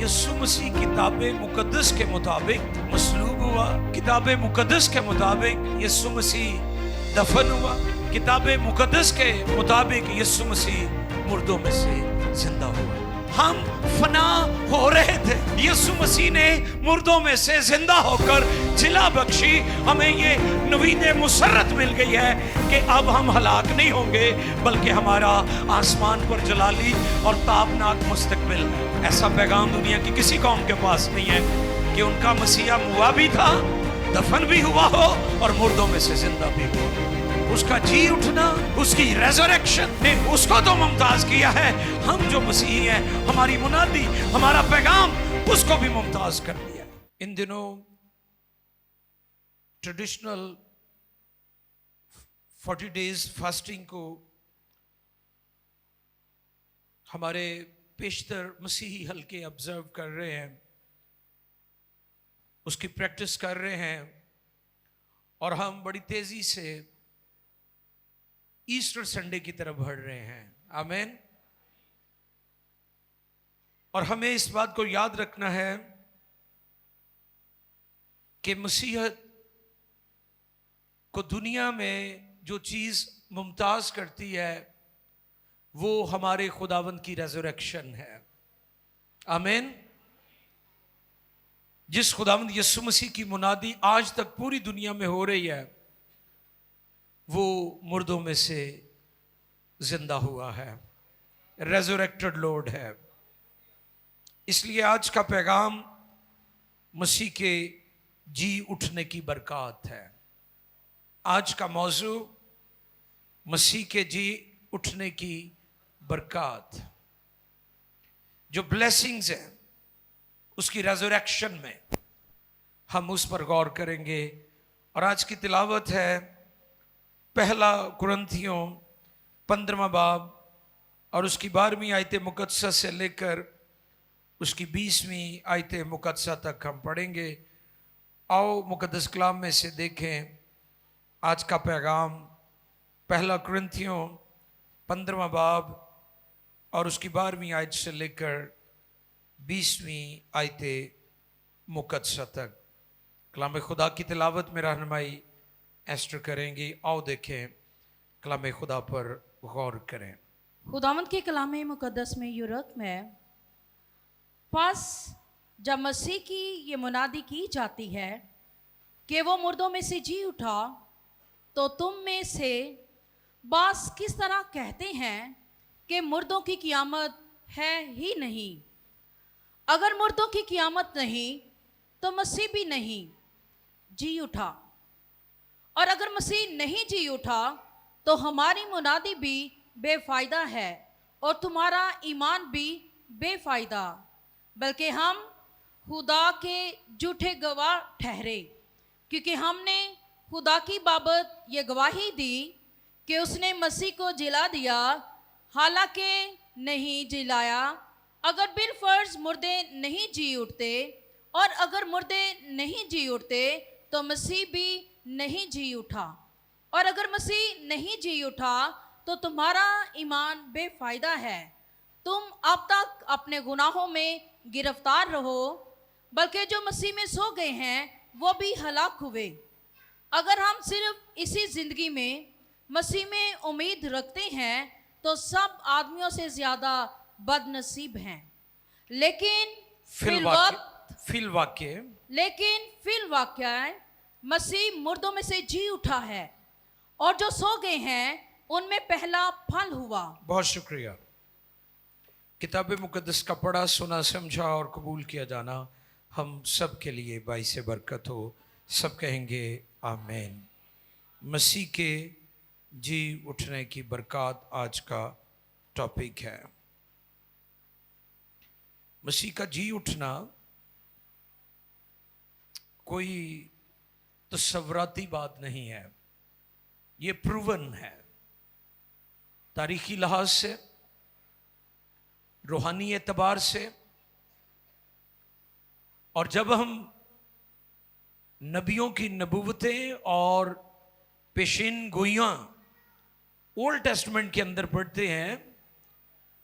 यीशु मसीह किताब मुकद्दस के मुताबिक मसलूब हुआ। किताब मुकद्दस के मुताबिक यीशु मसीह दफन हुआ। किताब मुकद्दस के मुताबिक यीशु मसीह मुर्दों में से जिंदा हुआ। हम फना हो रहे थे, यीशु मसीह ने मुर्दों में से जिंदा होकर जिला बख्शी। हमें ये नवीद मुसर्रत मिल गई है कि अब हम हलाक नहीं होंगे, बल्कि हमारा आसमान पर जलाली और ताबनाक मुस्तकबिल। ऐसा पैगाम दुनिया की किसी कौम के पास नहीं है कि उनका मसीहा मुआ भी था, दफन भी हुआ हो और मुर्दों में से जिंदा भी हुआ। उसका जी उठना, उसकी रेजरेक्शन ने उसको तो मुमताज किया है। हम जो मसीही हैं, हमारी मुनादी, हमारा पैगाम उसको भी मुमताज कर दिया। इन दिनों ट्रेडिशनल 40 डेज फास्टिंग को हमारे पेशतर मसीही हल्के ऑब्जर्व कर रहे हैं, उसकी प्रैक्टिस कर रहे हैं, और हम बड़ी तेजी से ईस्टर संडे की तरफ बढ़ रहे हैं। आमीन। और हमें इस बात को याद रखना है कि मसीहत को दुनिया में जो चीज मुमताज करती है वो हमारे खुदावंद की रेजरेक्शन है। आमीन। जिस खुदावंद यीशु मसीह की मुनादी आज तक पूरी दुनिया में हो रही है, वो मुर्दों में से जिंदा हुआ है, रेजरेक्टेड लॉर्ड है। इसलिए आज का पैगाम मसीह के जी उठने की बरकत है। आज का मौजू मसीह के जी उठने की बरकत, जो ब्लेसिंग्स हैं उसकी रेजरेक्शन में, हम उस पर गौर करेंगे। और आज की तिलावत है पहला कुरिन्थियों 15वां बाब और उसकी 12वीं आयत मुकद्दसा से लेकर उसकी 20वीं आयत मुकद्दसा तक हम पढ़ेंगे। आओ मुकद्दस कलाम में से देखें आज का पैगाम। पहला कुरिन्थियों 15वां बाब और उसकी 12वीं आयत से लेकर 20वीं आयत मुकद्दसा तक कलाम खुदा की तिलावत में रहनुमाई एस्टर करेंगी। आओ देखें, कलाम खुदा पर गौर करें। खुदावंद के कलाम मुकद्दस में यूरत में पास जब मसीह की ये मुनादी की जाती है कि वो मुर्दों में से जी उठा, तो तुम में से बास किस तरह कहते हैं कि मुर्दों की क़यामत है ही नहीं। अगर मुर्दों की क़यामत नहीं तो मसीह भी नहीं जी उठा, और अगर मसीह नहीं जी उठा तो हमारी मुनादी भी बेफायदा है और तुम्हारा ईमान भी बेफायदा, बल्कि हम खुदा के झूठे गवाह ठहरे, क्योंकि हमने खुदा की बाबत ये गवाही दी कि उसने मसीह को जिला दिया, हालांकि नहीं जिलाया। अगर बिलफर्ज मुर्दे नहीं जी उठते, और अगर मुर्दे नहीं जी उठते तो मसीह भी नहीं जी उठा, और अगर मसीह नहीं जी उठा तो तुम्हारा ईमान बेफायदा है। तुम अब तक अपने गुनाहों में गिरफ्तार रहो, बल्कि जो मसीह में सो गए हैं वो भी हलाक हुए। अगर हम सिर्फ इसी जिंदगी में मसीह में उम्मीद रखते हैं तो सब आदमियों से ज्यादा बदनसीब हैं। लेकिन फिल वाक़या मसीह मुर्दों में से जी उठा है, और जो सो गए हैं उनमें पहला फल हुआ। बहुत शुक्रिया। किताब मुकद्दस का पढ़ा, सुना, समझा और कबूल किया जाना हम सब के लिए बाइस बरकत हो। सब कहेंगे आमीन। मसीह के जी उठने की बरकत आज का टॉपिक है। मसीह का जी उठना कोई तस्वराती बात नहीं है, ये प्रूवन है तारीखी लिहाज से, रूहानी एतबार से। और जब हम नबियों की नबूवतें और पेशिन गोइयां ओल्ड टेस्टमेंट के अंदर पढ़ते हैं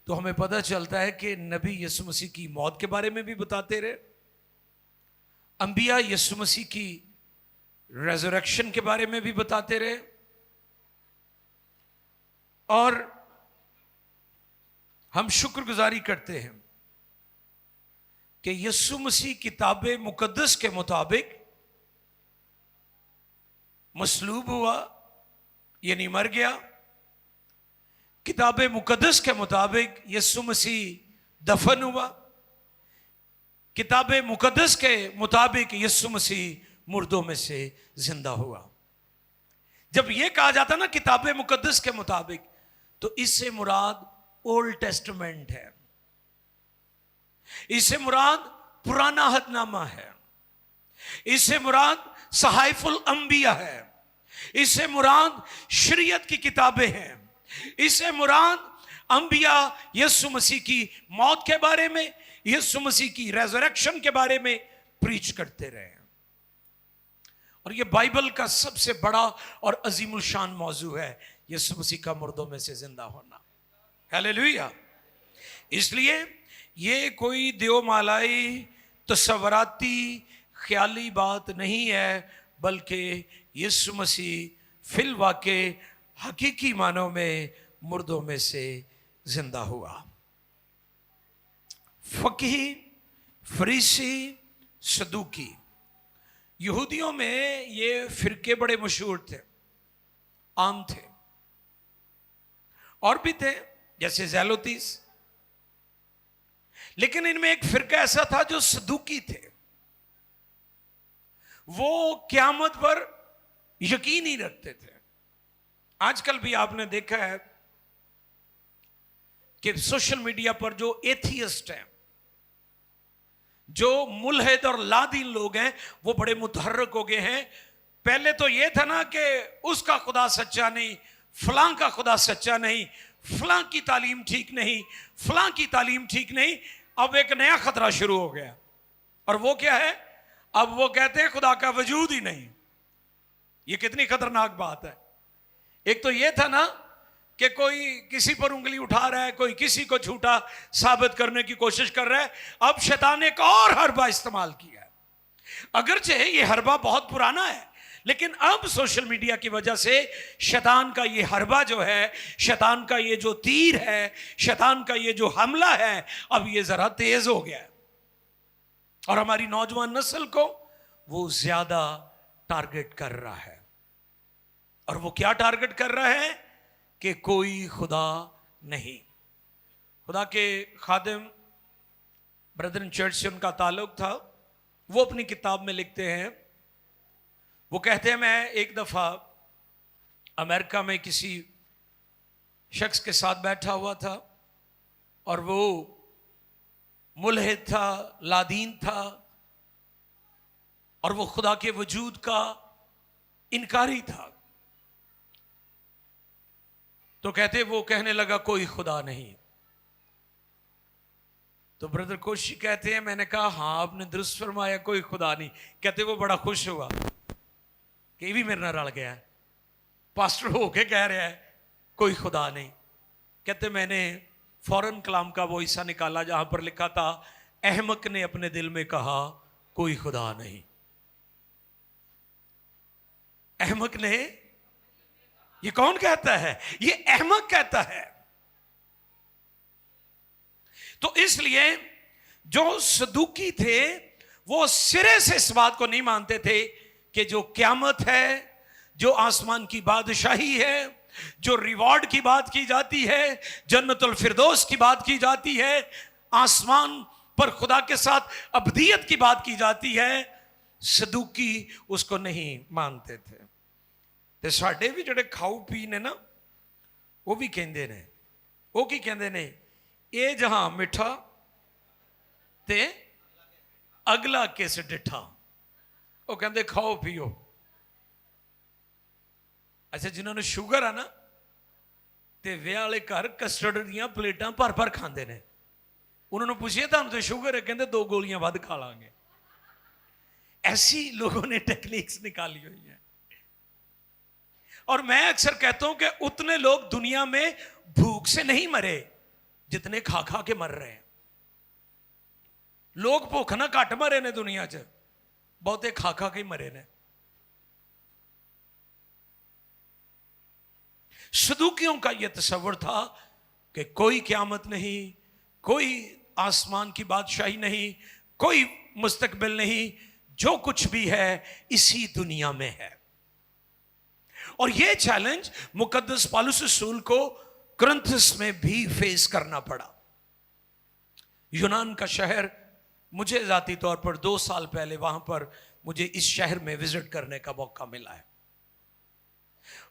तो हमें पता चलता है कि नबी यीशु मसीह की मौत के बारे में भी बताते रहे, अंबिया यीशु मसीह की रेजरेक्शन के बारे में भी बताते रहे, और हम शुक्रगुजारी करते हैं कि यीशु मसीह किताब मुकद्दस के मुताबिक मसलूब हुआ, यानी मर गया। किताब मुकद्दस के मुताबिक यीशु मसीह दफन हुआ। किताब मुकद्दस के मुताबिक यीशु मसीह मुर्दों में से जिंदा हुआ। जब यह कहा जाता ना किताब मुकद्दस के मुताबिक, तो इससे मुराद ओल्ड टेस्टमेंट है, इससे मुराद पुराना अहदनामा है, इससे मुराद सहाइफुल अंबिया है, इससे मुराद शरीयत की किताबें हैं, इससे मुराद अंबिया यीशु मसीह की मौत के बारे में, यीशु मसीह की रेजरेक्शन के बारे में प्रीच करते रहे। और यह बाइबल का सबसे बड़ा और अजीमुल शान मौजू है, यीशु मसीह का मुर्दों में से जिंदा होना। हालेलुया। इसलिए ये कोई देवमालाई तस्वराती ख्याली बात नहीं है, बल्कि यीशु मसीह फिल वाक़े हकीकी मानों में मुर्दों में से जिंदा हुआ। फकीह, फरीसी, सदूकी, यहूदियों में ये फिरके बड़े मशहूर थे, आम थे। और भी थे जैसे ज़ैलोतीस, लेकिन इनमें एक फिरका ऐसा था जो सदूकी थे। वो क़यामत पर यकीन ही रखते थे। आजकल भी आपने देखा है कि सोशल मीडिया पर जो एथियस्ट हैं, जो मुल्हिद और लादीन लोग हैं, वो बड़े मुतहर्रिक हो गए हैं। पहले तो ये था ना कि उसका खुदा सच्चा नहीं, फलां का खुदा सच्चा नहीं, फलां की तालीम ठीक नहीं, फलां की तालीम ठीक नहीं। अब एक नया खतरा शुरू हो गया, और वो क्या है? अब वो कहते हैं खुदा का वजूद ही नहीं। ये कितनी खतरनाक बात है। एक तो ये था ना कि कोई किसी पर उंगली उठा रहा है, कोई किसी को झूठा साबित करने की कोशिश कर रहा है। अब शैतान ने एक और हरबा इस्तेमाल किया है। अगरचे ये हरबा बहुत पुराना है, लेकिन अब सोशल मीडिया की वजह से शैतान का ये हरबा जो है, शैतान का ये जो तीर है, शैतान का ये जो हमला है, अब ये जरा तेज हो गया है, और हमारी नौजवान नस्ल को वो ज्यादा टारगेट कर रहा है। और वो क्या टारगेट कर रहा है? कि कोई खुदा नहीं। खुदा के खादिम ब्रदरन चर्च से उनका ताल्लुक था। वो अपनी किताब में लिखते हैं, वो कहते हैं, मैं एक दफ़ा अमेरिका में किसी शख्स के साथ बैठा हुआ था, और वो मुल्हिद था, लादीन था, और वो खुदा के वजूद का इनकारी था। तो कहते, वो कहने लगा कोई खुदा नहीं। तो ब्रदर कोशी कहते हैं, मैंने कहा हाँ आपने दुरुस्त फरमाया, कोई खुदा नहीं। कहते वो बड़ा खुश हुआ कि भी मेरे नाल रल गया है, पास्टर होके कह रहा है कोई खुदा नहीं। कहते मैंने फौरन कलाम का वो हिस्सा निकाला जहां पर लिखा था, अहमक ने अपने दिल में कहा कोई खुदा नहीं। अहमक ने, ये कौन कहता है? ये अहमक कहता है। तो इसलिए जो सदूकी थे वो सिरे से इस बात को नहीं मानते थे कि जो क़यामत है, जो आसमान की बादशाही है, जो रिवॉर्ड की बात की जाती है, जन्नतुल फिरदौस की बात की जाती है, आसमान पर खुदा के साथ अबदियत की बात की जाती है, सदूकी उसको नहीं मानते थे। ते साडे भी जिहड़े खाऊ पी ने ना, वो भी कहंदे ने, वो की कहंदे ने, ये जहां मिठा ते अगला किस डिठा। वो कहंदे खाओ पियो। अच्छा, जिन्होंने शुगर है ना, ते विआह वाले घर कस्टर्ड दियां प्लेटां भर भर खांदे ने। उन्होंने पूछिए तुहानूं ते शुगर है? कहंदे 2 गोलियां वध खा लांगे। ऐसी लोगों ने टेक्निक्स निकाली हुई है। और मैं अक्सर कहता हूं कि उतने लोग दुनिया में भूख से नहीं मरे, जितने खा खा के मर रहे हैं। लोग भुख ना घट मरे ने दुनिया च, बहुते खा खा के मरे ने। सदूकियों का यह तस्वर था कि कोई क़यामत नहीं, कोई आसमान की बादशाही नहीं, कोई मुस्तकबिल नहीं, जो कुछ भी है इसी दुनिया में है। और यह चैलेंज मुकद्दस पौलुस रसूल को कुरिन्थस में भी फेस करना पड़ा। यूनान का शहर, मुझे ज़ाती तौर पर 2 साल पहले वहां पर मुझे इस शहर में विजिट करने का मौका मिला है।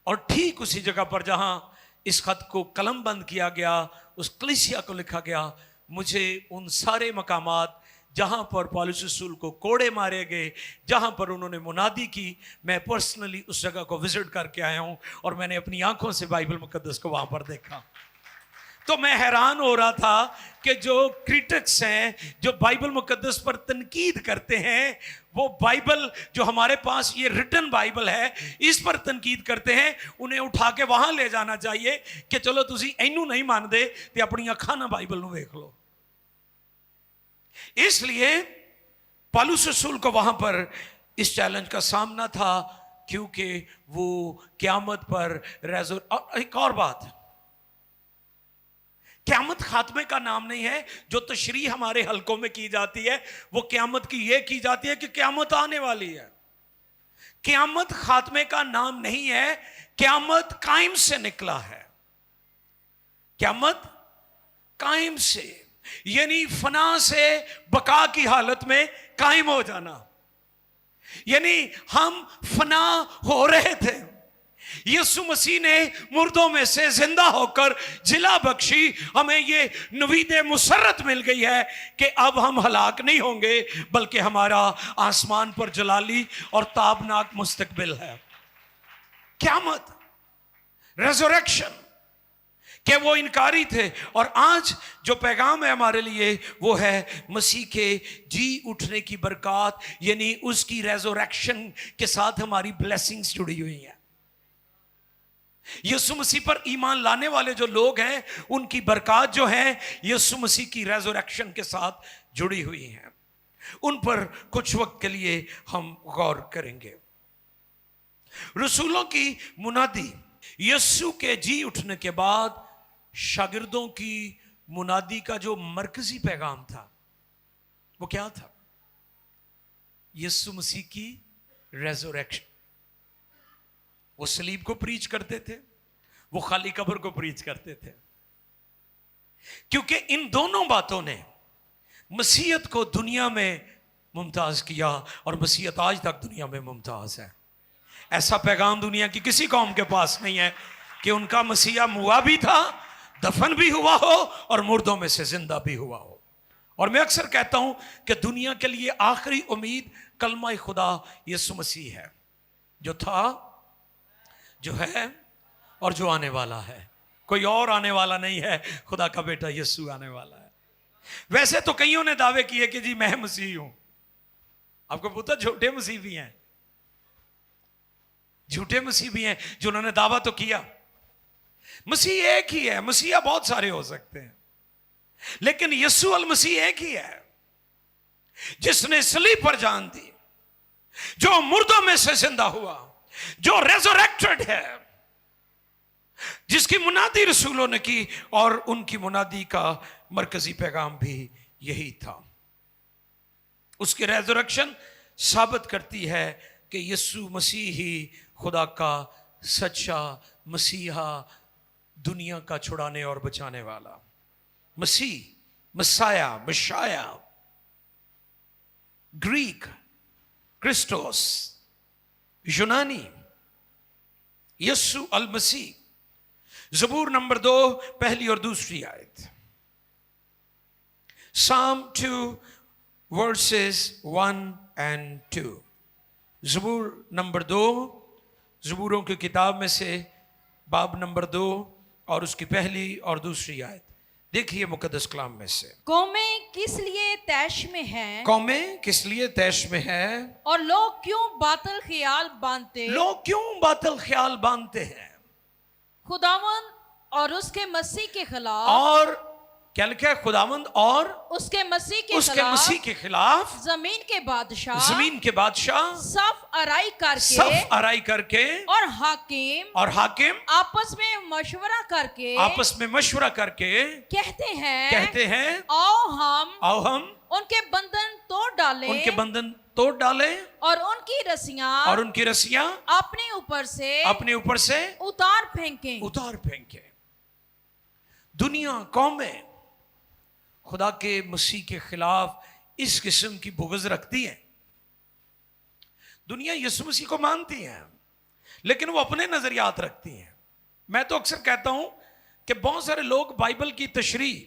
और ठीक उसी जगह पर जहां इस खत को कलमबंद किया गया, उस कलीसिया को लिखा गया, मुझे उन सारे मकामात जहां पर पौलुस रसूल को कोड़े मारे गए, जहां पर उन्होंने मुनादी की, मैं पर्सनली उस जगह को विजिट करके आया हूं और मैंने अपनी आंखों से बाइबल मुकद्दस को वहां पर देखा। तो मैं हैरान हो रहा था कि जो क्रिटिक्स हैं, जो बाइबल मुकद्दस पर तनकीद करते हैं, वो बाइबल जो हमारे पास ये रिटन बाइबल है इस पर तनकीद करते हैं, उन्हें उठा के वहां ले जाना चाहिए कि चलो तुसी इनू नहीं मानते तो अपनी अखां ना बाइबल नू देख लो। इसलिए पौलुस रसूल को वहां पर इस चैलेंज का सामना था, क्योंकि वो क़यामत पर और एक और बात, क़यामत खात्मे का नाम नहीं है। जो तशरीह हमारे हलकों में की जाती है वो क़यामत की यह की जाती है कि क़यामत आने वाली है। क़यामत खात्मे का नाम नहीं है, क़यामत कायम से निकला है। क़यामत कायम से, यानी फना से बका की हालत में कायम हो जाना। यानी हम फना हो रहे थे, यीशु मसीह ने मुर्दों में से जिंदा होकर जिला बख्शी, हमें ये नवीद मुसर्रत मिल गई है कि अब हम हलाक नहीं होंगे, बल्कि हमारा आसमान पर जलाली और ताबनाक मुस्तकबिल है। क़यामत, रेज़रेक्शन के वो इनकारी थे। और आज जो पैगाम है हमारे लिए वो है मसीह के जी उठने की बरकत, यानी उसकी रेज़रेक्शन के साथ हमारी ब्लेसिंग्स जुड़ी हुई हैं। यीशु मसीह पर ईमान लाने वाले जो लोग हैं उनकी बरकत जो है यीशु मसीह की रेज़रेक्शन के साथ जुड़ी हुई हैं। उन पर कुछ वक्त के लिए हम गौर करेंगे। रसूलों की मुनादी, यीशु के जी उठने के बाद शागिर्दों की मुनादी का जो मरकजी पैगाम था वो क्या था? यीशु मसीह की रेज़रेक्शन। वो सलीब को प्रीच करते थे, वो खाली कब्र को प्रीच करते थे, क्योंकि इन दोनों बातों ने मसीहत को दुनिया में मुमताज किया और मसीहत आज तक दुनिया में मुमताज है। ऐसा पैगाम दुनिया की किसी कौम के पास नहीं है कि उनका मसीहा मुआ भी था, दफन भी हुआ हो और मुर्दों में से जिंदा भी हुआ हो। और मैं अक्सर कहता हूं कि दुनिया के लिए आखिरी उम्मीद कलमा खुदा यीशु मसीह है, जो था, जो है और जो आने वाला है। कोई और आने वाला नहीं है, खुदा का बेटा यीशु आने वाला है। वैसे तो कईयों ने दावे किए कि जी मैं मसीह हूं। आपको पता झूठे मसीह भी हैं, झूठे मसीह भी हैं जो उन्होंने दावा तो किया। मसीह एक ही है, मसीहा बहुत सारे हो सकते हैं, लेकिन यीशु अल मसीह एक ही है जिसने सलीब पर जान दी, जो मुर्दों में से जिंदा हुआ, जो रेज़रेक्टेड है, जिसकी मुनादी रसूलों ने की। और उनकी मुनादी का मरकजी पैगाम भी यही था। उसकी रेज़रेक्शन साबित करती है कि यीशु मसीह ही खुदा का सच्चा मसीहा, दुनिया का छुड़ाने और बचाने वाला मसीह, मसाया, मशाया, ग्रीक, क्रिस्टोस, यूनानी, यीशु अल मसीह। ज़बूर नंबर 2 पहली और दूसरी आयत, Psalm 2 verses 1 and 2। ज़बूर नंबर 2, ज़बूरों की किताब में से बाब नंबर 2 और उसकी पहली और दूसरी आयत। देखिए मुकद्दस कलाम में से, कौमें किस लिए तैश में हैं, कौमें किस लिए तैश में हैं, और लोग क्यों बातिल ख्याल बांधते, लोग क्यों बातिल ख्याल बांधते हैं। खुदावन और उसके मसीह के खिलाफ, और क्या लिखा है? खुदावंद और उसके मसीह उसके मसीह के खिलाफ जमीन के बादशाह जमीन के बादशाह सफ अराई करके सफ अराई करके और हाकिम आपस में मशवरा करके कहते हैं आओ हम उनके बंधन तोड़ डाले और उनकी रस्सियां अपने ऊपर से उतार फेंके। दुनिया कौमें खुदा के मसीह के खिलाफ इस किस्म की बुग़्ज़ रखती है। दुनिया यीशु मसीह को मानती है, लेकिन वो अपने नजरियात रखती हैं। मैं तो अक्सर कहता हूं कि बहुत सारे लोग बाइबल की तशरीह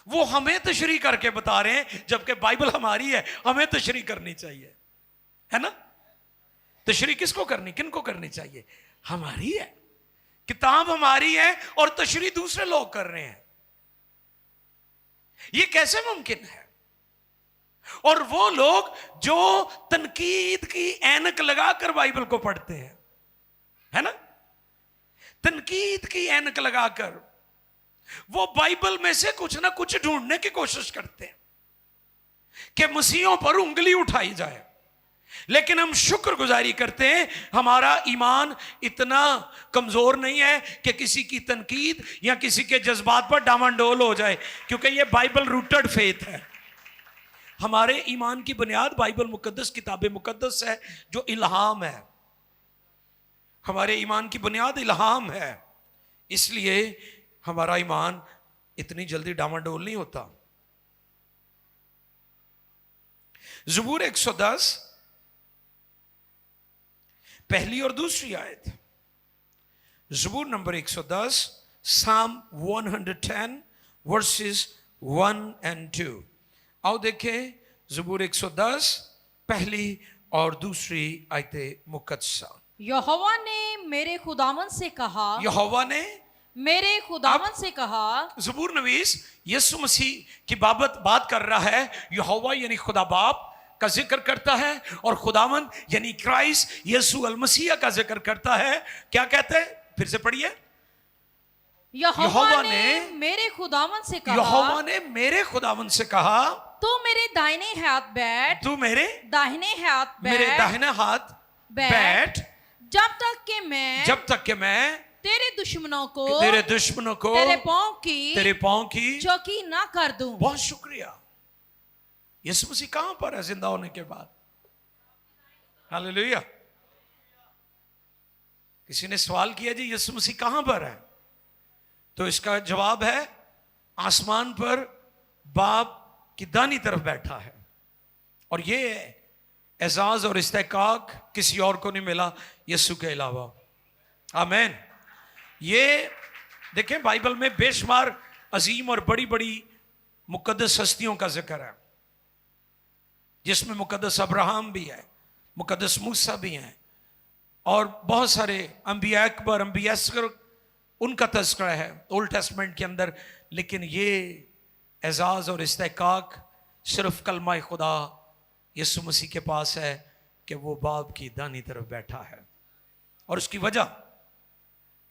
वो हमें तशरीह करके बता रहे हैं, जबकि बाइबल हमारी है, हमें तशरीह करनी चाहिए, है ना? तशरीह किसको करनी, किनको करनी चाहिए? हमारी है, किताब हमारी है और तशरीह दूसरे लोग कर रहे हैं। ये कैसे मुमकिन है? और वो लोग जो तनकीद की ऐनक लगाकर बाइबल को पढ़ते हैं, है ना? तनकीद की ऐनक लगाकर वो बाइबल में से कुछ ना कुछ ढूंढने की कोशिश करते हैं कि मसीहों पर उंगली उठाई जाए। लेकिन हम शुक्रगुजारी करते हैं, हमारा ईमान इतना कमजोर नहीं है कि किसी की तनकीद या किसी के जज्बात पर डामाडोल हो जाए, क्योंकि यह बाइबल रूटेड फेथ है। हमारे ईमान की बुनियाद बाइबल मुकद्दस, किताब मुकद्दस है, जो इल्हाम है। हमारे ईमान की बुनियाद इल्हाम है, इसलिए हमारा ईमान इतनी जल्दी डामाडोल नहीं होता। ज़बूर 110 पहली और दूसरी आयत। ज़बूर नंबर 110, साम 110 वर्सेस 1 और 2। आओ देखें ज़बूर 110 पहली और दूसरी आयत मुकद्दसा। यहोवा ने मेरे खुदावन से कहा, यहोवा ने मेरे खुदावन से कहा। ज़बूर नवीस यीशु मसीह की बात कर रहा है। यहोवा यानी खुदा बाप का जिक्र करता है और खुदावन यानी क्राइस्ट यीशु अल मसीह का जिक्र करता है। क्या कहते हैं? फिर से पढ़िए। यहोवा ने मेरे खुदावन से कहा, यहोवा ने मेरे खुदावन से कहा, तू मेरे दाहिने हाथ बैठ, तू मेरे दाहिने हाथ बैठ, मेरे दाहिने हाथ बैठ, जब तक कि मैं तेरे दुश्मनों को तेरे पांव की चौकी ना कर दूं। बहुत शुक्रिया। यीशु मसीह कहां पर है जिंदा होने के बाद? हालेलुया। किसी ने सवाल किया, जी यीशु मसीह कहां पर है? तो इसका जवाब है, आसमान पर बाप की दानी तरफ बैठा है। और ये एजाज और इस्तेकाक किसी और को नहीं मिला यीशु के अलावा। आमीन। ये देखें, बाइबल में बेशुमार अजीम और बड़ी बड़ी मुकद्दस हस्तियों का जिक्र है, जिसमें मुकद्दस अब्राहम भी है, मुकद्दस मूसा भी हैं, और बहुत सारे अंबिया अकबर, अंबिया असगर, उनका तज़किरा है ओल्ड टेस्टमेंट के अंदर। लेकिन ये एजाज और इस्तेकाक सिर्फ कलमा खुदा यीशु मसीह के पास है कि वो बाप की दानी तरफ बैठा है। और उसकी वजह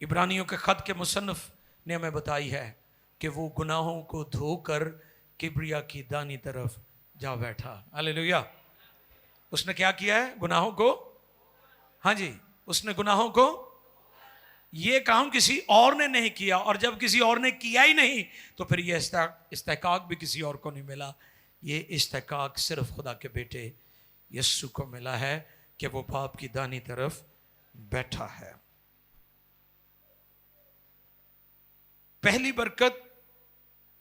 इब्रानियों के खत के मुसन्निफ ने हमें बताई है कि वो गुनाहों को धोकर किब्रिया की दानी तरफ जा बैठा। हालेलुया। उसने क्या किया है? गुनाहों को, हाँ जी, उसने गुनाहों को, ये काम किसी और ने नहीं किया, और जब किसी और ने किया ही नहीं तो फिर ये इस्तेकाक भी किसी और को नहीं मिला। ये इस्तेकाक सिर्फ खुदा के बेटे यीशु को मिला है कि वो बाप की दानी तरफ बैठा है। पहली बरकत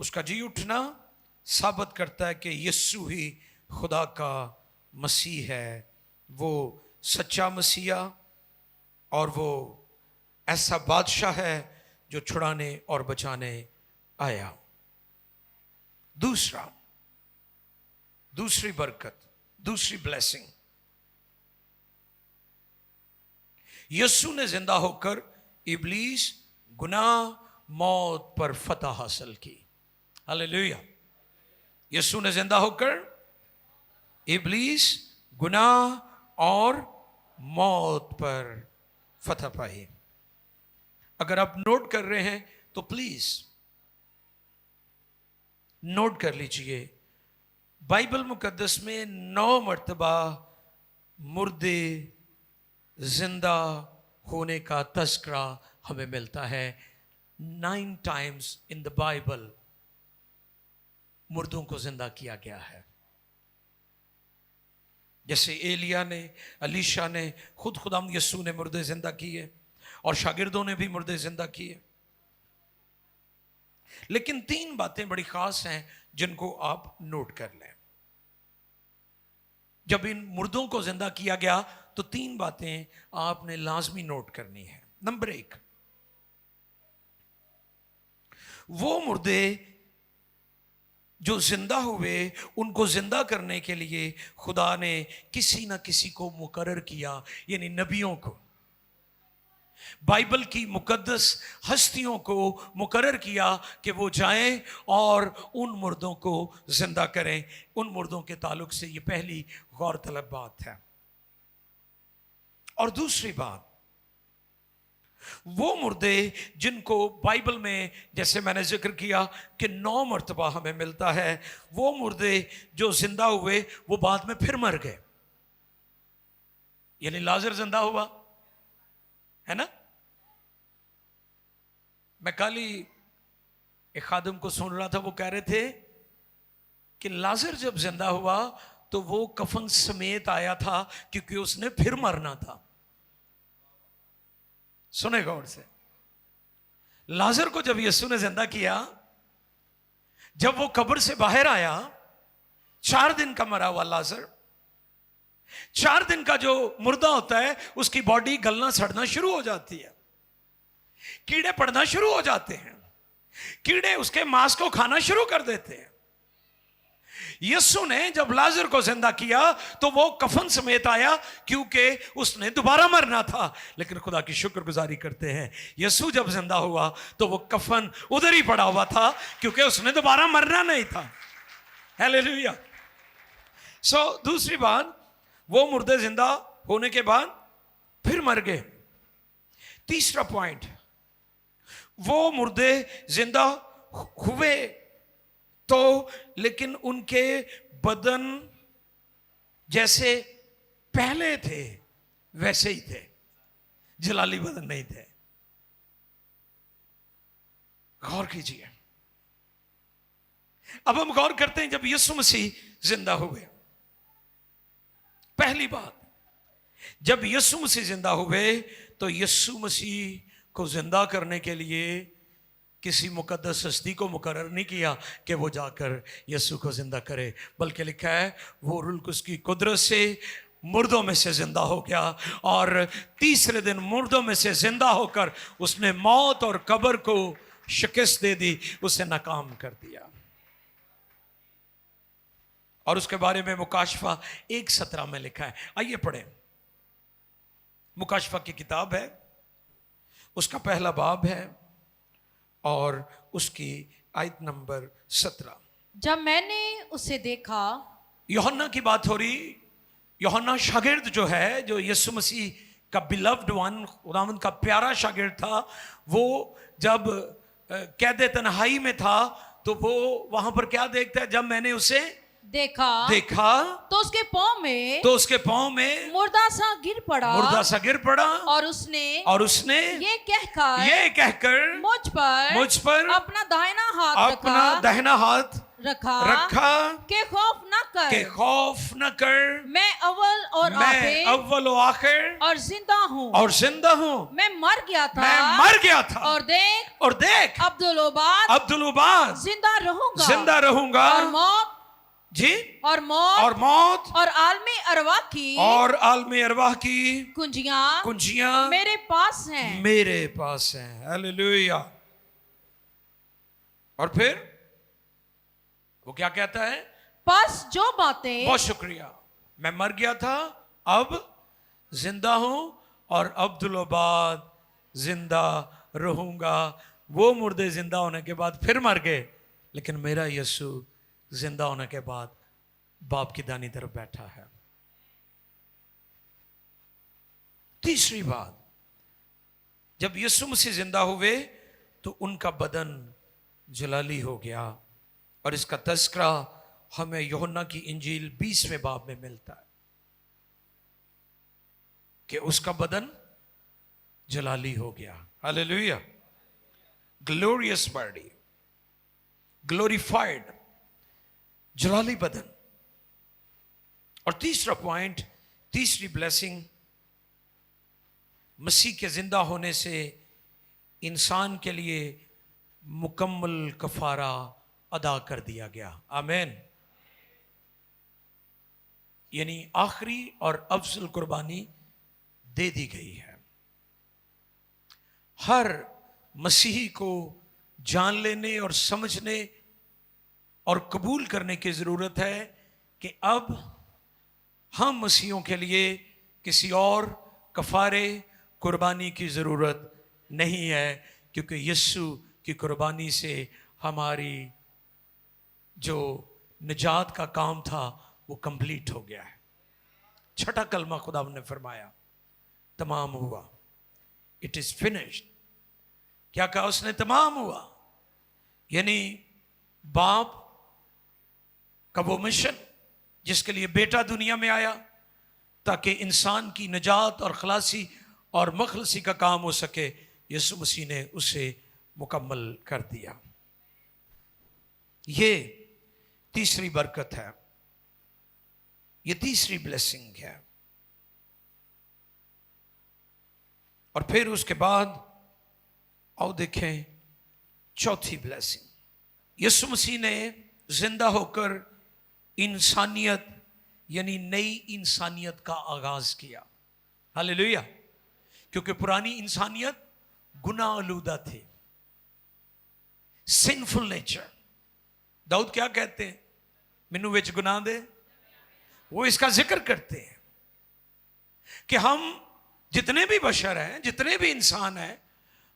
उसका जी उठना साबित करता है कि यीशु ही खुदा का मसीह है, वो सच्चा मसीहा, और वो ऐसा बादशाह है जो छुड़ाने और बचाने आया। दूसरी बरकत, दूसरी ब्लेसिंग, यीशु ने जिंदा होकर इब्लीस, गुनाह, मौत पर फतह हासिल की। हालेलुया। यीशु ने जिंदा होकर इब्लीस, गुनाह और मौत पर फतह पाई। अगर आप नोट कर रहे हैं तो प्लीज नोट कर लीजिए, बाइबल मुकद्दस में 9 मर्तबा मुर्दे जिंदा होने का तस्करा हमें मिलता है। 9 टाइम्स इन द बाइबल मुर्दों को जिंदा किया गया है। जैसे एलिया ने, अलीशा ने, खुद खुदाम यस्सू ने मुर्दे जिंदा किए और शागिर्दों ने भी मुर्दे जिंदा किए। लेकिन 3 बातें बड़ी खास हैं जिनको आप नोट कर लें। जब इन मुर्दों को जिंदा किया गया तो 3 बातें आपने लाजमी नोट करनी है। नंबर 1, वो मुर्दे जो जिंदा हुए, उनको जिंदा करने के लिए खुदा ने किसी ना किसी को मुकर्रर किया, यानी नबियों को, बाइबल की मुकद्दस हस्तियों को मुकर्रर किया कि वो जाएं और उन मुर्दों को जिंदा करें। उन मुर्दों के ताल्लुक से ये पहली गौरतलब बात है। और दूसरी बात, वो मुर्दे जिनको बाइबल में, जैसे मैंने जिक्र किया कि 9 मर्तबा हमें मिलता है, वो मुर्दे जो जिंदा हुए वो बाद में फिर मर गए। यानी लाजर जिंदा हुआ है ना। मैं कल ही एक खादिम को सुन रहा था, वो कह रहे थे कि लाजर जब जिंदा हुआ तो वो कफन समेत आया था क्योंकि उसने फिर मरना था। सुने गौर से, लाजर को जब यीशु ने जिंदा किया, जब वो कब्र से बाहर आया, 4 दिन का मरा हुआ लाजर, 4 दिन का जो मुर्दा होता है उसकी बॉडी गलना सड़ना शुरू हो जाती है, कीड़े पड़ना शुरू हो जाते हैं, कीड़े उसके मांस को खाना शुरू कर देते हैं। यीशु ने जब लाजर को जिंदा किया तो वो कफन समेत आया क्योंकि उसने दोबारा मरना था। लेकिन खुदा की शुक्रगुजारी करते हैं, यीशु जब जिंदा हुआ तो वो कफन उधर ही पड़ा हुआ था क्योंकि उसने दोबारा मरना नहीं था। हालेलुया। दूसरी बात, वो मुर्दे जिंदा होने के बाद फिर मर गए। तीसरा पॉइंट, वो मुर्दे जिंदा हुए तो लेकिन उनके बदन जैसे पहले थे वैसे ही थे, जलाली बदन नहीं थे। गौर कीजिए। अब हम गौर करते हैं, जब यीशु मसीह जिंदा हुए, पहली बात, जब यीशु मसीह जिंदा हुए तो यीशु मसीह को जिंदा करने के लिए किसी मुकद्दस हस्ती को मुकर्रर नहीं किया कि वो जाकर यीशु को जिंदा करे, बल्कि लिखा है वो रूह कुद्स की कुदरत से मुर्दों में से जिंदा हो गया और तीसरे दिन मुर्दों में से जिंदा होकर उसने मौत और कब्र को शिकस्त दे दी, उसे नाकाम कर दिया। और उसके बारे में मुकाशफा 1:17 में लिखा है। आइए पढ़ें। मुकाशफा की किताब है, उसका पहला बाब है और उसकी आयत नंबर 17। जब मैंने उसे देखा, यूहन्ना की बात हो रही। यूहन्ना शागिर्द जो है, जो यीशु मसीह का बिलव्ड वन, खुदावंद का प्यारा शागिर्द था, वो जब कैद तन्हाई में था तो वो वहां पर क्या देखता है? जब मैंने उसे देखा तो उसके पांव में मुर्दा सा गिर पड़ा और उसने ये कहकर मुझ पर अपना दाहिना हाथ रखा कि खौफ न कर, मैं अव्वल और आखिर और जिंदा हूँ। मैं मर गया था और देख अब्दुल्लाबाद जिंदा रहूंगा और मौत और आलमी अरवाह की कुंजियां मेरे पास हैं। हालेलुया। और फिर वो क्या कहता है? बस जो बातें, बहुत शुक्रिया, मैं मर गया था, अब जिंदा हूं और अब्दुल्लाबाद जिंदा रहूंगा। वो मुर्दे जिंदा होने के बाद फिर मर गए, लेकिन मेरा यीशु जिंदा होने के बाद बाप की दानी तरफ बैठा है। तीसरी बात, जब यीशु मसीह जिंदा हुए तो उनका बदन जलाली हो गया और इसका तज़किरा हमें यूहन्ना की इंजील 20वें बाब में मिलता है कि उसका बदन जलाली हो गया। हालेलुया। ग्लोरियस बॉडी, ग्लोरीफाइड, जलाली बदन। और तीसरा पॉइंट, तीसरी ब्लेसिंग, मसीह के जिंदा होने से इंसान के लिए मुकम्मल कफारा अदा कर दिया गया। आमीन। यानी आखिरी और अफजल कुर्बानी दे दी गई है। हर मसीही को जान लेने और समझने और कबूल करने की जरूरत है कि अब हम मसीहों के लिए किसी और कफारे कुर्बानी की जरूरत नहीं है, क्योंकि यीशु की कुर्बानी से हमारी जो निजात का काम था वो कंप्लीट हो गया है। छठा कलमा खुदा ने फरमाया, तमाम हुआ, इट इज फिनिश्ड। क्या कहा उसने? तमाम हुआ। यानी बाप का वो मिशन जिसके लिए बेटा दुनिया में आया ताकि इंसान की निजात और खलासी और मखलसी का काम हो सके, यीशु मसीह ने उसे मुकम्मल कर दिया। ये तीसरी बरकत है, ये तीसरी ब्लेसिंग है। और फिर उसके बाद आओ देखें चौथी ब्लेसिंग। यीशु मसीह ने जिंदा होकर इंसानियत यानी नई इंसानियत का आगाज किया। हालेलुया। क्योंकि पुरानी इंसानियत गुनाह आलूदा थे, सिंफुल नेचर। दाऊद क्या कहते हैं? मिन्नू विच गुनाह दे। वो इसका जिक्र करते हैं कि हम जितने भी बशर हैं, जितने भी इंसान हैं,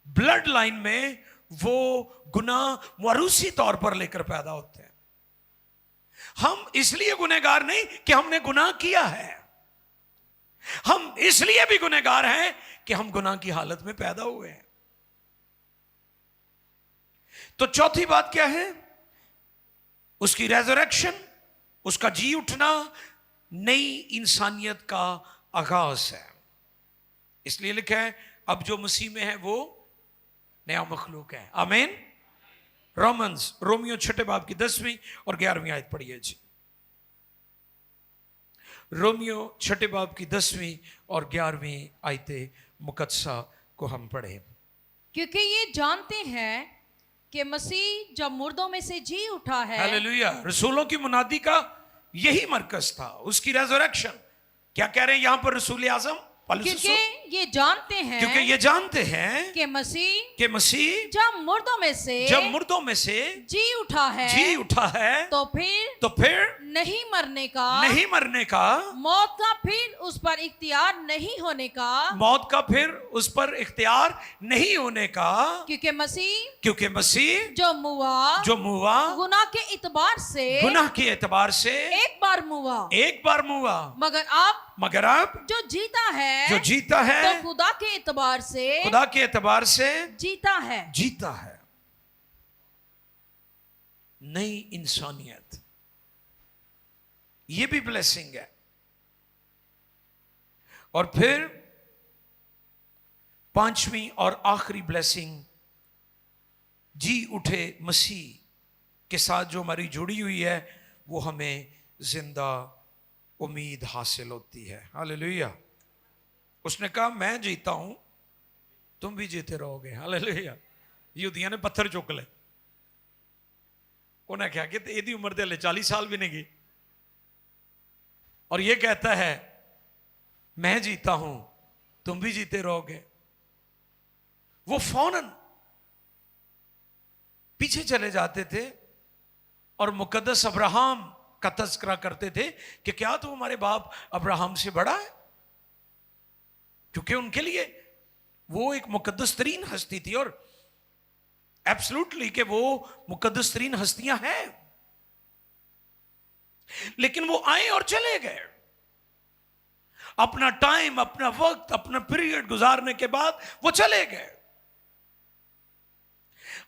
ब्लड लाइन में वो गुनाह वारूसी तौर पर लेकर पैदा होते हैं। हम इसलिए गुनहगार नहीं कि हमने गुनाह किया है, हम इसलिए भी गुनहगार हैं कि हम गुनाह की हालत में पैदा हुए हैं। तो चौथी बात क्या है? उसकी रेजरेक्शन, उसका जी उठना नई इंसानियत का आगाज है। इसलिए लिखा है अब जो मसीह में है वो नया मखलूक है। आमीन। रोमियो छठे बाब की 10वीं और 11वीं आयत पढ़िए जी। रोमियो छठे बाब की 10वीं और 11वीं आयते मुकद्दसा को हम पढ़े। क्योंकि ये जानते हैं कि मसीह जब मुर्दों में से जी उठा है। हालेलुया। रसूलों की मुनादी का यही मरकज था, उसकी रेजरेक्शन। क्या कह रहे हैं यहां पर रसूल आजम? क्योंकि ये जानते हैं, क्योंकि ये जानते हैं कि मसीह जब मुर्दों में से जी उठा है तो फिर नहीं मरने का मौत का फिर उस पर इख्तियार नहीं होने का क्योंकि मसीह जो मुआ गुनाह के एतबार से एक बार मुआ मगर अब जो जीता है तो खुदा के एतबार से जीता है। नई इंसानियत, ये भी ब्लेसिंग है। और फिर पांचवी और आखिरी ब्लेसिंग, जी उठे मसीह के साथ जो हमारी जुड़ी हुई है वो हमें जिंदा उम्मीद हासिल होती है। हालेलुया। उसने कहा मैं जीता हूं, तुम भी जीते रहोगे। हालेलुया। यहूदियों ने पत्थर चुक ले, उन्हें क्या कहते, एदी उम्र दे 40 साल भी नहीं गई, और ये कहता है मैं जीता हूं, तुम भी जीते रहोगे। वो फौरन पीछे चले जाते थे और मुकद्दस अब्राहम का तज़किरा करते थे कि क्या तू हमारे बाप अब्राहम से बड़ा है, क्योंकि उनके लिए वो एक मुकद्दस तरीन हस्ती थी। और एब्सोल्युटली कि वो मुकद्दस तरीन हस्तियां हैं, लेकिन वो आए और चले गए। अपना टाइम, अपना वक्त, अपना पीरियड गुजारने के बाद वो चले गए।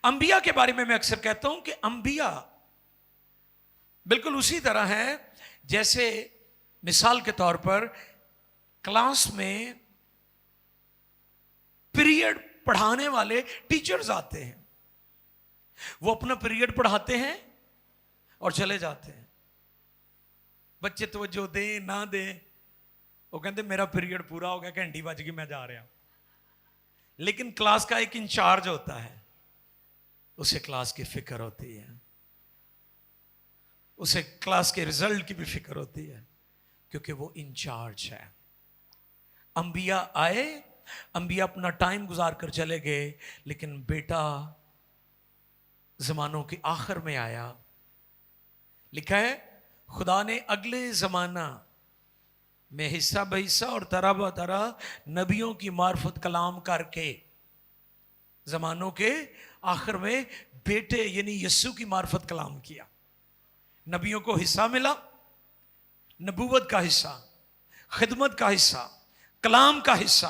अंबिया के बारे में मैं अक्सर कहता हूं कि अंबिया बिल्कुल उसी तरह है जैसे मिसाल के तौर पर क्लास में पीरियड पढ़ाने वाले टीचर्स आते हैं, वो अपना पीरियड पढ़ाते हैं और चले जाते हैं। बच्चे तवज्जो दें ना दें, वो कहते मेरा पीरियड पूरा हो गया, घंटी बज गई, मैं जा रहा। लेकिन क्लास का एक इंचार्ज होता है, उसे क्लास की फिक्र होती है, उसे क्लास के रिजल्ट की भी फिक्र होती है, क्योंकि वो इंचार्ज है। अंबिया आए, अंबिया अपना टाइम गुजार कर चले गए, लेकिन बेटा जमानों के आखिर में आया। लिखा है खुदा ने अगले जमाना में हिस्सा बहिस्सा और तरह ब तरह नबियों की मार्फत कलाम करके जमानों के आखिर में बेटे यानी यीशु की मार्फत कलाम किया। नबियों को हिस्सा मिला, नबूवत का हिस्सा, खिदमत का हिस्सा, कलाम का हिस्सा।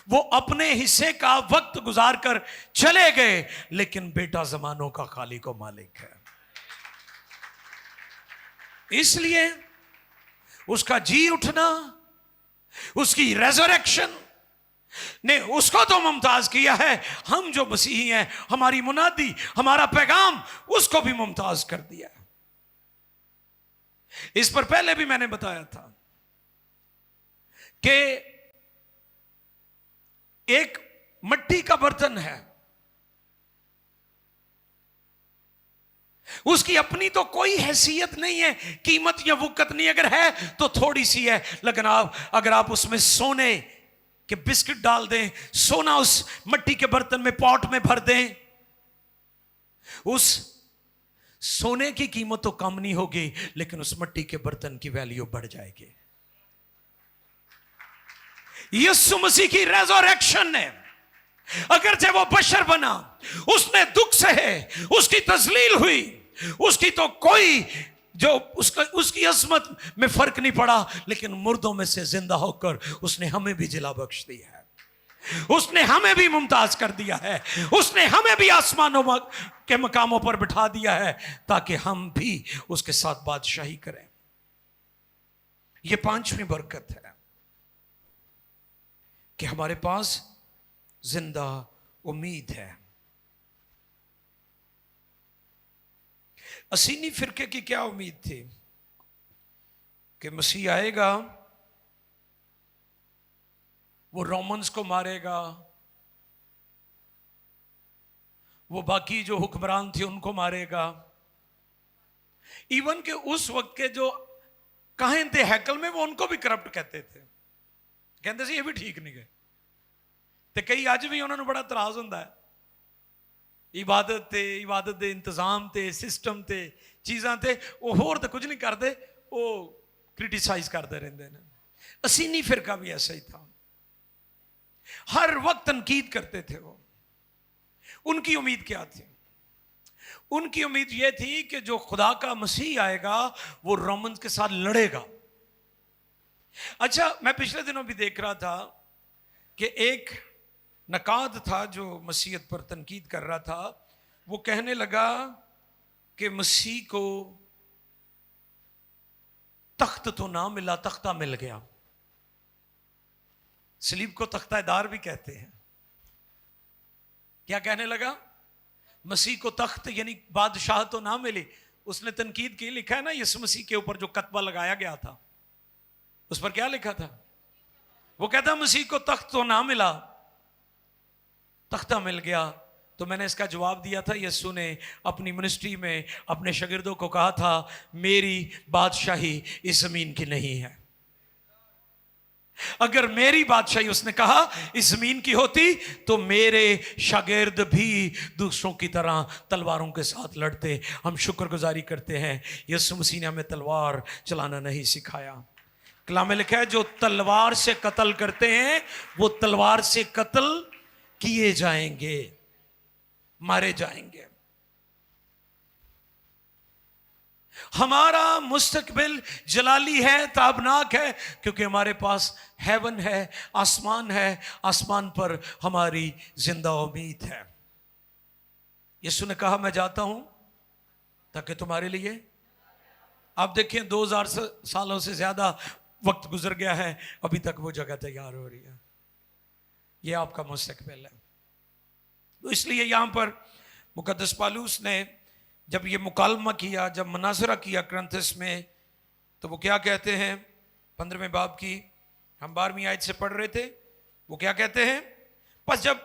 वो अपने हिस्से का वक्त गुजार कर चले गए, लेकिन बेटा जमानों का खालिक व मालिक है। इसलिए उसका जी उठना, उसकी रेजरेक्शन ने उसको तो मुमताज किया है, हम जो मसीही हैं, हमारी मुनादी, हमारा पैगाम उसको भी मुमताज कर दिया है। इस पर पहले भी मैंने बताया था कि एक मिट्टी का बर्तन है, उसकी अपनी तो कोई हैसियत नहीं है, कीमत या वक़्त नहीं, अगर है तो थोड़ी सी है। लेकिन अगर आप उसमें सोने के बिस्किट डाल दें, सोना उस मिट्टी के बर्तन में, पॉट में भर दें, उस सोने की कीमत तो कम नहीं होगी, लेकिन उस मिट्टी के बर्तन की वैल्यू बढ़ जाएगी। यीशु मसीह की रेज़रेक्शन ने, अगर जब वो बशर बना, उसने दुख सहे, उसकी तजलील हुई, उसकी तो कोई जो उसकी अजमत में फर्क नहीं पड़ा, लेकिन मुर्दों में से जिंदा होकर उसने हमें भी जिला बख्श दी है, उसने हमें भी मुमताज कर दिया है, उसने हमें भी आसमानों के मकामों पर बिठा दिया है, ताकि हम भी उसके साथ बादशाही करें। यह पांचवी बरकत है कि हमारे पास जिंदा उम्मीद है। असीनी फिरके की क्या उम्मीद थी कि मसीह आएगा, वो रोमन्स को मारेगा, वो बाकी जो हुक्मरान थे उनको मारेगा। इवन के उस वक्त के जो काहिन थे हैकल में, वो उनको भी करप्ट कहते थे, कहते थे ये भी ठीक नहीं गए। तो कई अज भी उन्होंने बड़ा तराज होता है, इबादत दे इंतजाम ते, सिस्टम ते, चीज़ां ते, वो होर तो कुछ नहीं करते, वो क्रिटिसाइज करते रहते हैं। असीनी फिरका भी ऐसा ही था, हर वक्त तनकीद करते थे। वो उनकी उम्मीद क्या थी? उनकी उम्मीद यह थी कि जो खुदा का मसीह आएगा वो रोमन्स के साथ लड़ेगा। अच्छा, मैं पिछले दिनों भी देख रहा था कि एक नकाद था जो मसीहत पर तनकीद कर रहा था। वो कहने लगा कि मसीह को तख्त तो ना मिला, तख्ता मिल गया। सलीब को तख्तादार भी कहते हैं। क्या कहने लगा? मसीह को तख्त यानी बादशाह तो ना मिली। उसने तनकीद की, लिखा है ना यीशु मसीह के ऊपर जो कतबा लगाया गया था, उस पर क्या लिखा था? वो कहता मसीह को तख्त तो ना मिला, तख्ता मिल गया। तो मैंने इसका जवाब दिया था, यीशु ने अपनी मिनिस्ट्री में अपने शागिर्दों को कहा था, मेरी बादशाही इस जमीन की नहीं है। अगर मेरी बादशाही, उसने कहा, इस जमीन की होती तो मेरे शागिर्द भी दूसरों की तरह तलवारों के साथ लड़ते। हम शुक्रगुजारी करते हैं यीशु मसीह ने हमें तलवार चलाना नहीं सिखाया। कलाम में लिखा है जो तलवार से कत्ल करते हैं वो तलवार से कत्ल किए जाएंगे, मारे जाएंगे। हमारा मुस्तकबिल जलाली है, ताबनाक है, क्योंकि हमारे पास हेवन है, आसमान है, आसमान पर हमारी जिंदा उम्मीद है। यीशु ने कहा मैं जाता हूं ताकि तुम्हारे लिए आप देखें 2000 सालों से ज़्यादा वक्त गुजर गया है, अभी तक वो जगह तैयार हो रही है। ये आपका मुस्तकबिल है। तो इसलिए यहाँ पर मुकद्दस पालूस ने जब ये मुकालमा किया, जब मनाजरा किया कुरिन्थुस में, तो वो क्या कहते हैं 15वें बाब की हम 12वीं आयत से पढ़ रहे थे। वो क्या कहते हैं, बस जब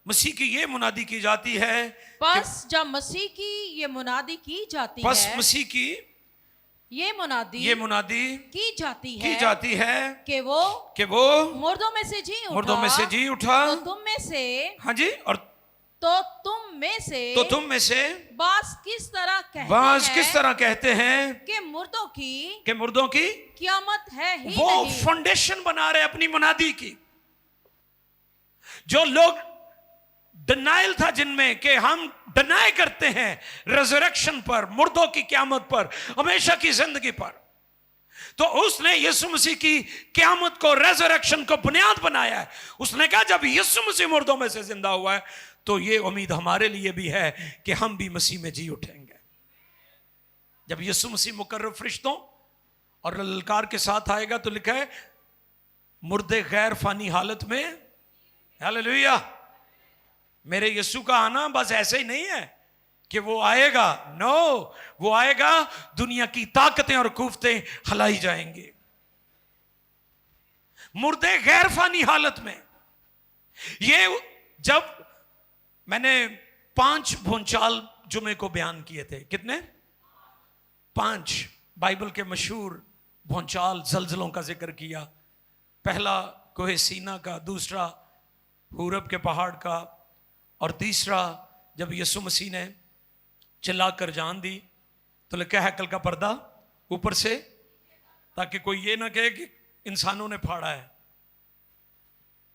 मसीह की ये मुनादी की जाती है, बस जब मसीह की ये मुनादी की जाती बस है, मसीह की ये मुनादी की जाती है कि वो मुर्दों में से जी उठा, तो तुम में से, हाँ जी, और तो तुम में से बास किस तरह कहते हैं कि मुर्दों की क़यामत है ही वो नहीं। फाउंडेशन बना रहे अपनी मुनादी की। जो लोग डिनाइल था जिनमें कि हम डिनाई करते हैं रेजरेक्शन पर, मुर्दों की क़यामत पर, हमेशा की जिंदगी पर, तो उसने यीशु मसीह की क़यामत को, रेजरेक्शन को बुनियाद बनाया है। उसने कहा जब यीशु मसीह मुर्दों में से जिंदा हुआ है तो ये उम्मीद हमारे लिए भी है कि हम भी मसीह में जी उठेंगे। जब यीशु मसीह मुकर्रब फरिश्तों और ललकार के साथ आएगा तो लिखा है मुर्दे गैर फानी हालत में, हालेलुया। मेरे यीशु का आना बस ऐसे ही नहीं है कि वो आएगा, नो, वो आएगा, दुनिया की ताकतें और कुव्वतें हिलाई जाएंगी। मुर्दे गैर फानी हालत में। ये जब मैंने 5 भूचाल जुमे को बयान किए थे, कितने? 5 बाइबल के मशहूर भूचाल जलजलों का जिक्र किया। पहला कोहे सीना का, दूसरा हुरब के पहाड़ का, और तीसरा जब यीशु मसीह ने चिल्लाकर जान दी तो लिखा हैकल का पर्दा ऊपर से, ताकि कोई ये ना कहे कि इंसानों ने फाड़ा है,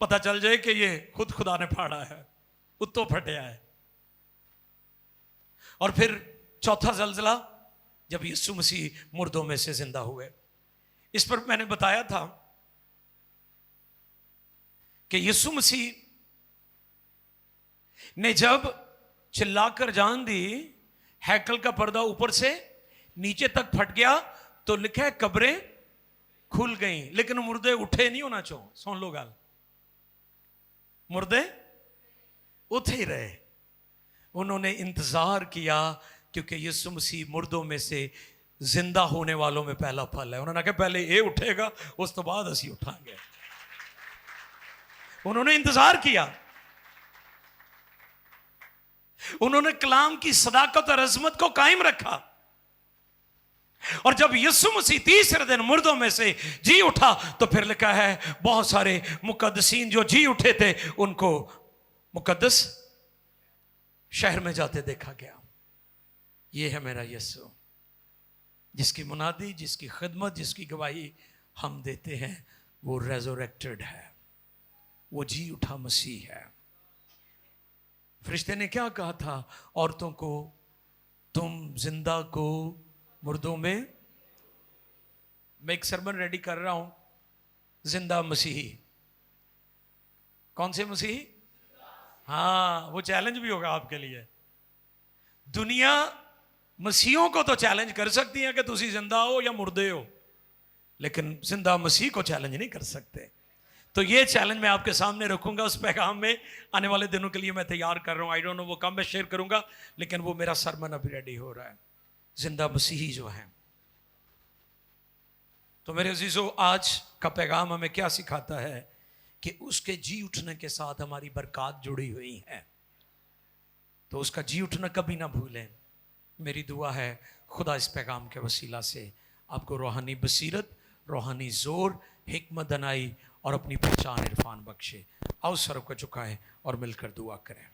पता चल जाए कि ये खुद खुदा ने फाड़ा है, उत्तो फटिया है। और फिर चौथा जलजला जब यीशु मसीह मुर्दों में से जिंदा हुए। इस पर मैंने बताया था कि यीशु मसीह ने जब चिल्लाकर जान दी, हैकल का पर्दा ऊपर से नीचे तक फट गया, तो लिखा है कब्रें खुल गईं, लेकिन मुर्दे उठे नहीं होना चाहिए। सुन लो गाल, मुर्दे उठ ही रहे। उन्होंने इंतजार किया क्योंकि यीशु मसीह मुर्दों में से जिंदा होने वालों में पहला फल है। उन्होंने कहा पहले ये उठेगा, उस तो बाद असी उठाएंगे। उन्होंने इंतजार किया, उन्होंने कलाम की सदाकत और अजमत को कायम रखा। और जब यीशु मसीह तीसरे दिन मुर्दों में से जी उठा तो फिर लिखा है बहुत सारे मुकद्दसीन जो जी उठे थे उनको मुकद्दस शहर में जाते देखा गया। ये है मेरा यीशु, जिसकी मुनादी, जिसकी खिदमत, जिसकी गवाही हम देते हैं, वो रेजरेक्टेड है, वो जी उठा मसीह है। फरिश्ते ने क्या कहा था औरतों को, तुम जिंदा को मुर्दों में। मैं एक सरमन रेडी कर रहा हूं, जिंदा मसीही। कौन से मसीही? हाँ, वो चैलेंज भी होगा आपके लिए। दुनिया मसीहों को तो चैलेंज कर सकती है कि तुसी जिंदा हो या मुर्दे हो, लेकिन जिंदा मसीह को चैलेंज नहीं कर सकते। तो ये चैलेंज मैं आपके सामने रखूंगा। उस पैगाम में आने वाले दिनों के लिए मैं तैयार कर रहा हूं। आई डोंट नो वो कब मैं शेयर करूंगा, लेकिन वो मेरा सरमन अभी रेडी हो रहा है। जिंदा मसीही जो है। तो मेरे अजीजों, आज का पैगाम हमें क्या सिखाता है कि उसके जी उठने के साथ हमारी बरकत जुड़ी हुई है। तो उसका जी उठना कभी ना भूलें। मेरी दुआ है खुदा इस पैगाम के वसीला से आपको रूहानी बसीरत, रूहानी जोर, हिकमत दनाई और अपनी पहचान इरफान बख्शे। आओ सर को झुकाएं और मिलकर दुआ करें।